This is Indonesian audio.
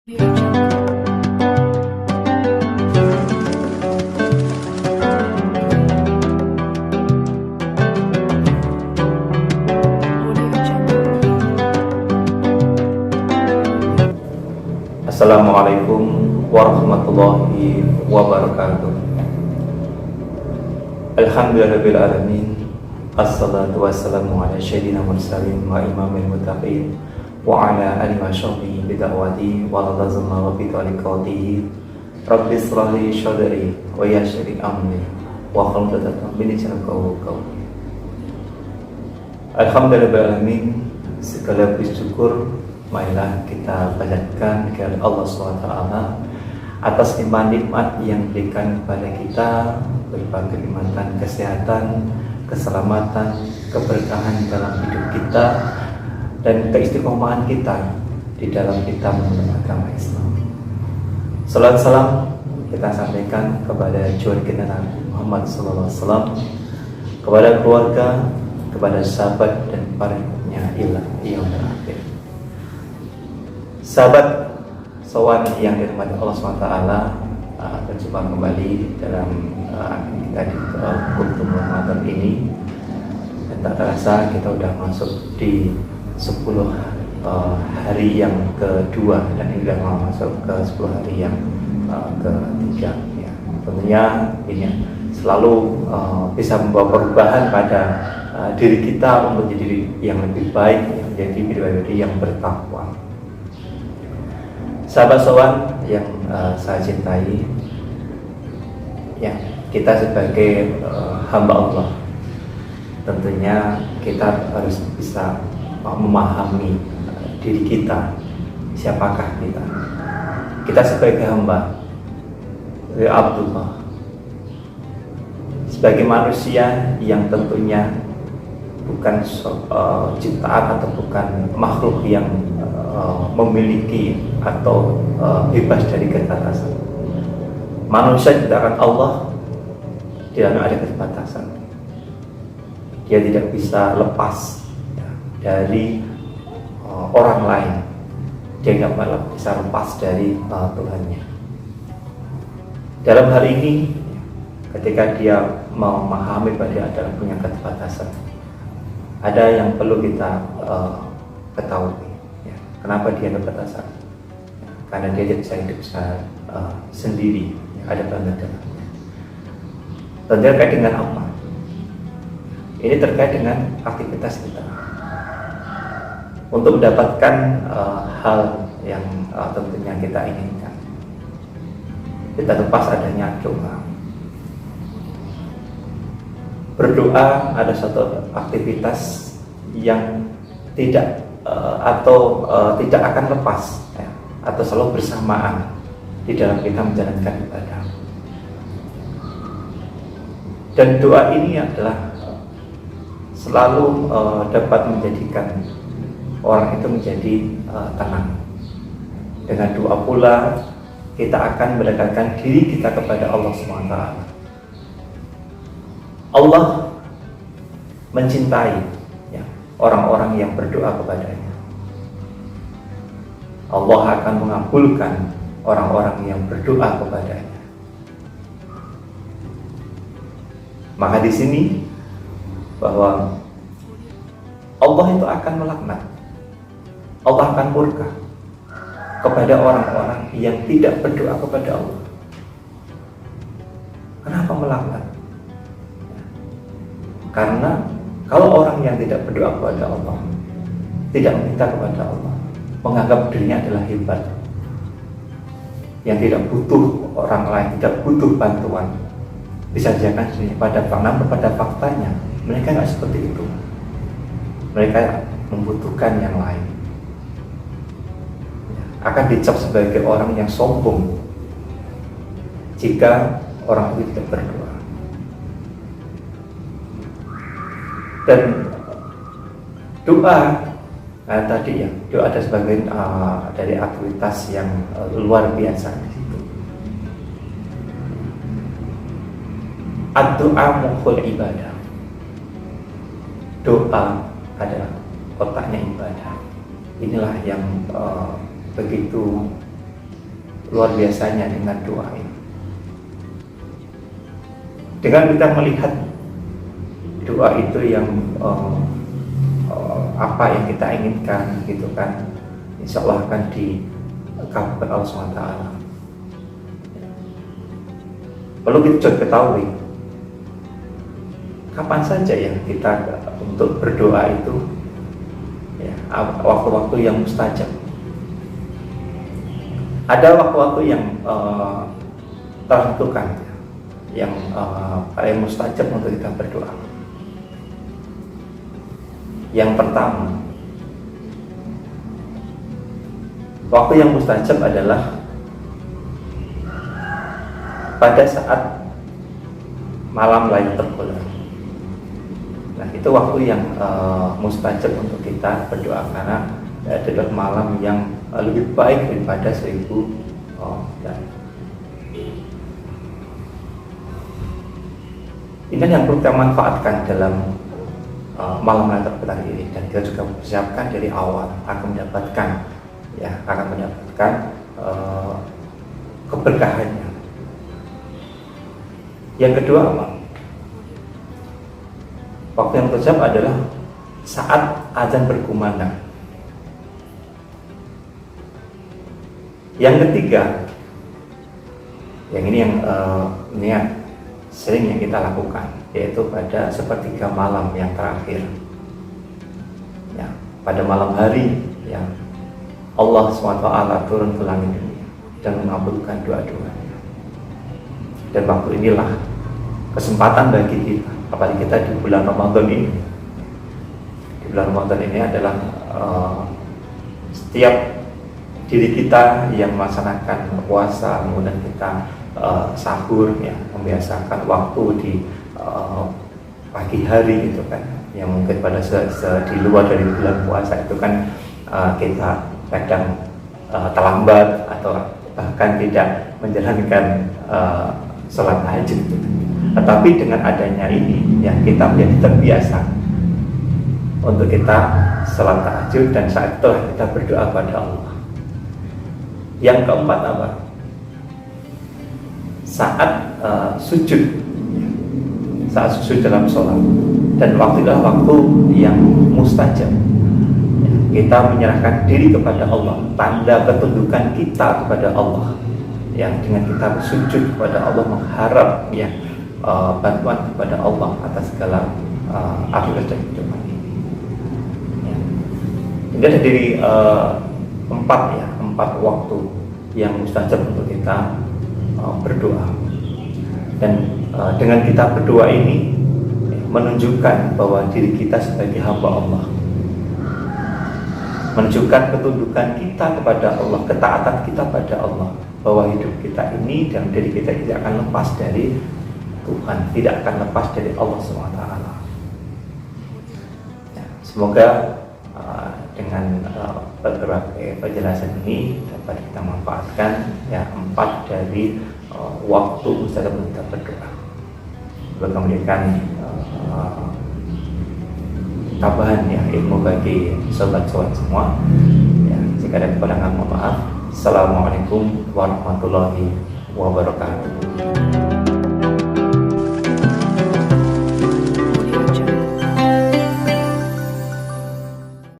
Assalamualaikum warahmatullahi wabarakatuh. Alhamdulillahirabbil alamin. Assalatu wassalamu ala sayyidina mursalin wa imamil muttaqin wa ala alihi wa sahbihi bid'awati wa lazama wa bi tariqatihi. Rabbi shrah li sadri wa yassir li amri wa hlul 'uqdatam min lisani yafqahu qawli. Alhamdulillahirabbil alamin. Segala puji syukur marilah kita panjatkan kepada Allah SWT atas nikmat yang diberikan kepada kita berupa kenikmatan kesehatan, keselamatan, keberkahan dalam hidup kita dan keistiqomahan kita di dalam kita memeluk agama Islam. Salam salam kita sampaikan kepada junjungan Nabi Muhammad SAW, kepada keluarga, kepada sahabat dan para umatnya ila yaumil akhir. Sahabat sowan yang dirahmati Allah SWT, berjumpa kembali dalam kita di Kultum Ramadan ini, dan tak terasa kita sudah masuk di 10 hari yang kedua, dan ini sudah masuk ke 10 hari yang ketiga ya. Tentunya ini selalu bisa membawa perubahan pada diri kita untuk menjadi diri yang lebih baik, menjadi pribadi yang bertakwa. Sahabat sowan yang saya cintai, ya, kita sebagai hamba Allah, tentunya kita harus bisa memahami diri kita, siapakah kita. Kita sebagai hamba, sebagai Abdullah, sebagai manusia yang tentunya bukan ciptaan atau bukan makhluk yang memiliki atau bebas dari keterbatasan. Manusia ciptaan Allah tidak ada keterbatasan. Dia tidak bisa lepas dari orang lain. Dia tidak bisa lepas dari Tuhannya. Dalam hari ini, ketika dia memahami bahwa dia adalah punya keterbatasan, ada yang perlu kita ketahui. Kenapa dia keterbatasan? Karena dia tidak bisa hidup sendiri, ada bantuannya. Dan terkait dengan apa? Ini terkait dengan aktivitas kita. Untuk mendapatkan hal yang tentunya kita inginkan, kita lepas adanya doa. Berdoa ada suatu aktivitas yang tidak tidak akan lepas ya, atau selalu bersamaan di dalam kita menjalankan ibadah. Dan doa ini adalah selalu dapat menjadikan orang itu menjadi tenang. Dengan doa pula kita akan mendekatkan diri kita kepada Allah SWT. Allah mencintai orang-orang yang berdoa kepadanya. Allah akan mengabulkan orang-orang yang berdoa kepadanya. Maka di sini bahwa Allah itu akan melaknat, Allah akan murka kepada orang-orang yang tidak berdoa kepada Allah. Kenapa melaknat? Karena kalau orang yang tidak berdoa kepada Allah, tidak meminta kepada Allah, menganggap dirinya adalah hebat, yang tidak butuh orang lain, tidak butuh bantuan, bisa jangan dirinya pada faktanya mereka nggak seperti itu. Mereka membutuhkan yang lain. Akan dicap sebagai orang yang sombong jika orang itu tidak berdoa. Dan doa tadi ya, doa ada sebagian dari aktivitas yang luar biasa di situ. Ad-doa mukhul ibadah. Doa adalah otaknya ibadah. Inilah yang begitu luar biasanya dengan doa ini. Dengan kita melihat doa itu yang apa yang kita inginkan gitu kan, insya Allah akan dikabulkan Allah SWT. Perlu kita ketahui, kapan saja yang kita untuk berdoa itu ya, waktu-waktu yang mustajab. Ada waktu-waktu yang tertentukan yang paling mustajab untuk kita berdoa. Yang pertama, waktu yang mustajab adalah pada saat malam Lailatul Qadar. Nah, itu waktu yang mustajab untuk kita berdoa, karena adalah malam yang lebih baik daripada 1000 bulan. Ini yang perlu kita manfaatkan dalam malam Lailatul Qadar ini, dan kita juga persiapkan dari awal akan mendapatkan keberkahannya. Yang kedua apa? Waktu yang mustajab adalah saat azan berkumandang. Yang ketiga, yang ini yang sering yang kita lakukan, yaitu pada sepertiga malam yang terakhir. Ya, pada malam hari yang Allah SWT turun ke langit dunia dan mengabulkan doa-doanya. Dan waktu inilah kesempatan bagi kita, apalagi kita di bulan Ramadan ini. Di bulan Ramadan ini adalah setiap diri kita yang melaksanakan puasa, kemudian kita sahur, ya, membiasakan waktu di pagi hari gitu kan, yang mungkin pada di luar dari bulan puasa itu kan kita kadang terlambat atau bahkan tidak menjalankan sholat tahajud. Tetapi dengan adanya ini, ya, kita menjadi terbiasa untuk kita sholat tahajud, dan saat itu kita berdoa kepada Allah. Yang keempat apa? Saat sujud dalam sholat, dan waktu itulah waktu yang mustajab. Kita menyerahkan diri kepada Allah, tanda ketundukan kita kepada Allah, yang dengan kita bersujud kepada Allah, mengharap ya bantuan kepada Allah atas segala akhirat dan kehidupan ini. Ya. Ini ada dari empat waktu yang mustajab untuk kita berdoa, dan dengan kita berdoa ini menunjukkan bahwa diri kita sebagai hamba Allah, menunjukkan ketundukan kita kepada Allah, ketaatan kita pada Allah, bahwa hidup kita ini dan diri kita tidak akan lepas dari Tuhan, tidak akan lepas dari Allah SWT. Ya, semoga dengan berbagai penjelasan ini dapat kita manfaatkan, ya, 4 dari waktu mustajab kita berdoa. Semoga memberikan tambahan ya ilmu bagi sobat-sobat semua. Ya, jika ada kekurangan mohon maaf. Assalamualaikum warahmatullahi wabarakatuh.